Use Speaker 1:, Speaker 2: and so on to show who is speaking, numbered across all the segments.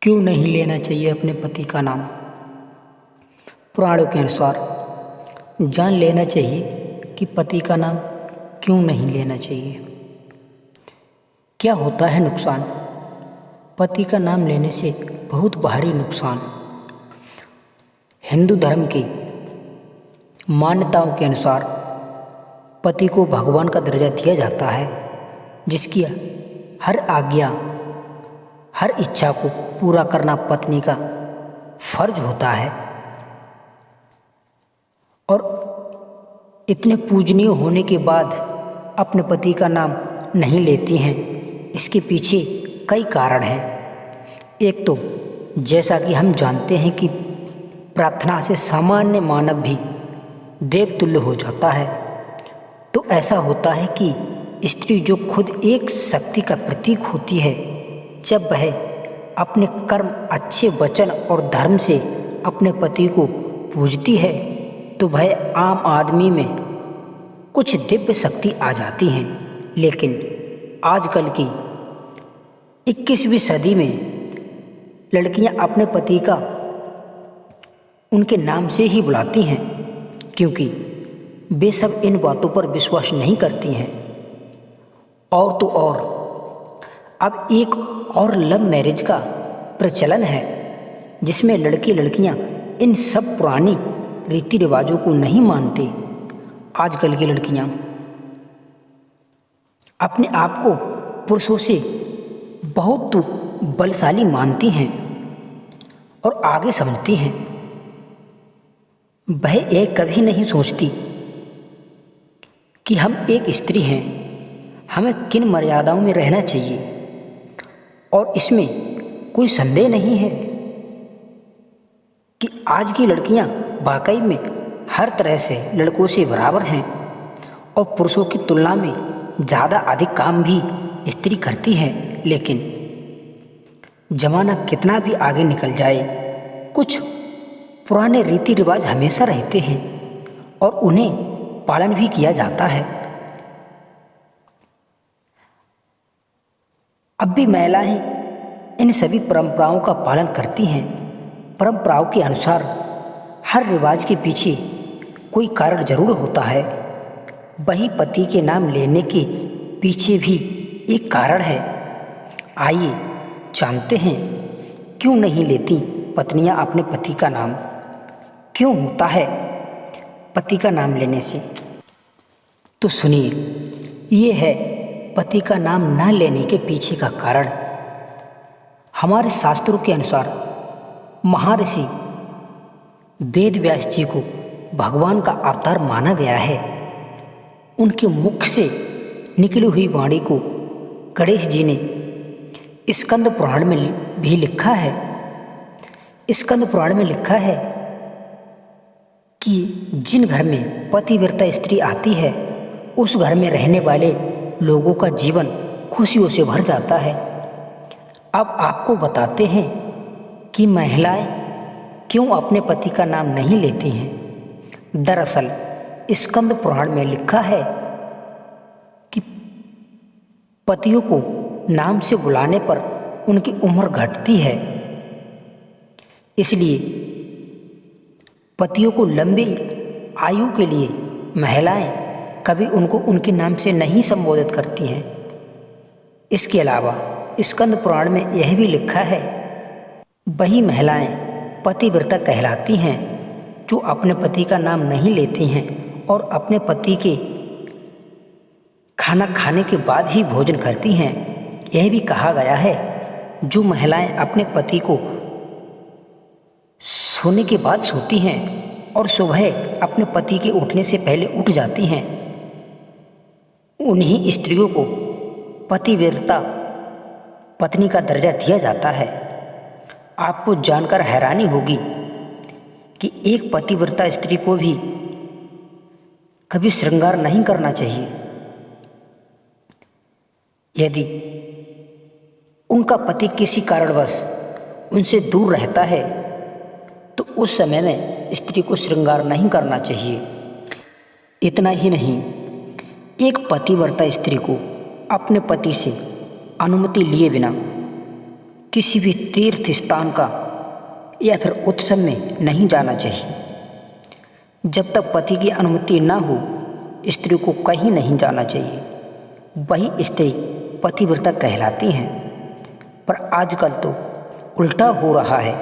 Speaker 1: क्यों नहीं लेना चाहिए अपने पति का नाम। पुराणों के अनुसार जान लेना चाहिए कि पति का नाम क्यों नहीं लेना चाहिए। क्या होता है नुकसान पति का नाम लेने से? बहुत भारी नुकसान। हिंदू धर्म की मान्यताओं के अनुसार पति को भगवान का दर्जा दिया जाता है, जिसकी हर आज्ञा, हर इच्छा को पूरा करना पत्नी का फर्ज होता है। और इतने पूजनीय होने के बाद अपने पति का नाम नहीं लेती हैं, इसके पीछे कई कारण हैं। एक तो जैसा कि हम जानते हैं कि प्रार्थना से सामान्य मानव भी देवतुल्य हो जाता है। तो ऐसा होता है कि स्त्री जो खुद एक शक्ति का प्रतीक होती है, जब वह अपने कर्म, अच्छे वचन और धर्म से अपने पति को पूजती है, तो वह आम आदमी में कुछ दिव्य शक्ति आ जाती हैं। लेकिन आजकल की 21वीं सदी में लड़कियां अपने पति का उनके नाम से ही बुलाती हैं, क्योंकि वे सब इन बातों पर विश्वास नहीं करती हैं। और तो और अब एक और लव मैरिज का प्रचलन है, जिसमें लड़के लड़कियां इन सब पुरानी रीति रिवाजों को नहीं मानते। आजकल की लड़कियां अपने आप को पुरुषों से बहुत बलशाली मानती हैं और आगे समझती हैं। वह एक कभी नहीं सोचती कि हम एक स्त्री हैं, हमें किन मर्यादाओं में रहना चाहिए। और इसमें कोई संदेह नहीं है कि आज की लड़कियां वाकई में हर तरह से लड़कों से बराबर हैं और पुरुषों की तुलना में ज़्यादा अधिक काम भी स्त्री करती है। लेकिन जमाना कितना भी आगे निकल जाए, कुछ पुराने रीति रिवाज हमेशा रहते हैं और उन्हें पालन भी किया जाता है। अब भी महिलाएं इन सभी परंपराओं का पालन करती हैं। परंपराओं के अनुसार हर रिवाज के पीछे कोई कारण जरूर होता है। वही पति के नाम लेने के पीछे भी एक कारण है। आइए जानते हैं क्यों नहीं लेती पत्नियां अपने पति का नाम। क्यों होता है पति का नाम लेने से? तो सुनिए, ये है पति का नाम न लेने के पीछे का कारण। हमारे शास्त्रों के अनुसार महर्षि वेद व्यास जी को भगवान का अवतार माना गया है। उनके मुख से निकली हुई वाणी को गणेश जी ने स्कंद पुराण में भी लिखा है। स्कंद पुराण में लिखा है कि जिन घर में पतिव्रता स्त्री आती है, उस घर में रहने वाले लोगों का जीवन खुशियों से भर जाता है। अब आपको बताते हैं कि महिलाएं क्यों अपने पति का नाम नहीं लेती हैं। दरअसल स्कंद पुराण में लिखा है कि पतियों को नाम से बुलाने पर उनकी उम्र घटती है, इसलिए पतियों को लंबी आयु के लिए महिलाएं कभी उनको उनके नाम से नहीं संबोधित करती हैं। इसके अलावा स्कंद पुराण में यह भी लिखा है, वही महिलाएं पतिव्रता कहलाती हैं जो अपने पति का नाम नहीं लेती हैं और अपने पति के खाना खाने के बाद ही भोजन करती हैं। यह भी कहा गया है, जो महिलाएं अपने पति को सोने के बाद सोती हैं और सुबह अपने पति के उठने से पहले उठ जाती हैं, उन्हीं स्त्रियों को पतिव्रता पत्नी का दर्जा दिया जाता है। आपको जानकर हैरानी होगी कि एक पतिव्रता स्त्री को भी कभी श्रृंगार नहीं करना चाहिए। यदि उनका पति किसी कारणवश उनसे दूर रहता है, तो उस समय में स्त्री को श्रृंगार नहीं करना चाहिए। इतना ही नहीं, एक पतिव्रता स्त्री को अपने पति से अनुमति लिए बिना किसी भी तीर्थ स्थान का या फिर उत्सव में नहीं जाना चाहिए। जब तक पति की अनुमति न हो स्त्री को कहीं नहीं जाना चाहिए। वही स्त्री पतिव्रता कहलाती हैं। पर आजकल तो उल्टा हो रहा है।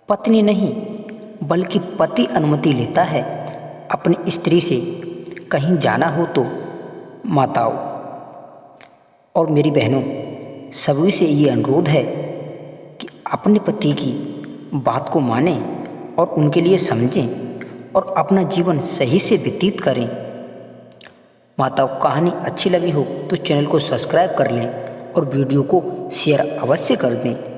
Speaker 1: पत्नी नहीं बल्कि पति अनुमति लेता है अपनी स्त्री से कहीं जाना हो तो। माताओं और मेरी बहनों, सभी से ये अनुरोध है कि अपने पति की बात को मानें और उनके लिए समझें और अपना जीवन सही से व्यतीत करें। माताओं, कहानी अच्छी लगी हो तो चैनल को सब्सक्राइब कर लें और वीडियो को शेयर अवश्य कर दें।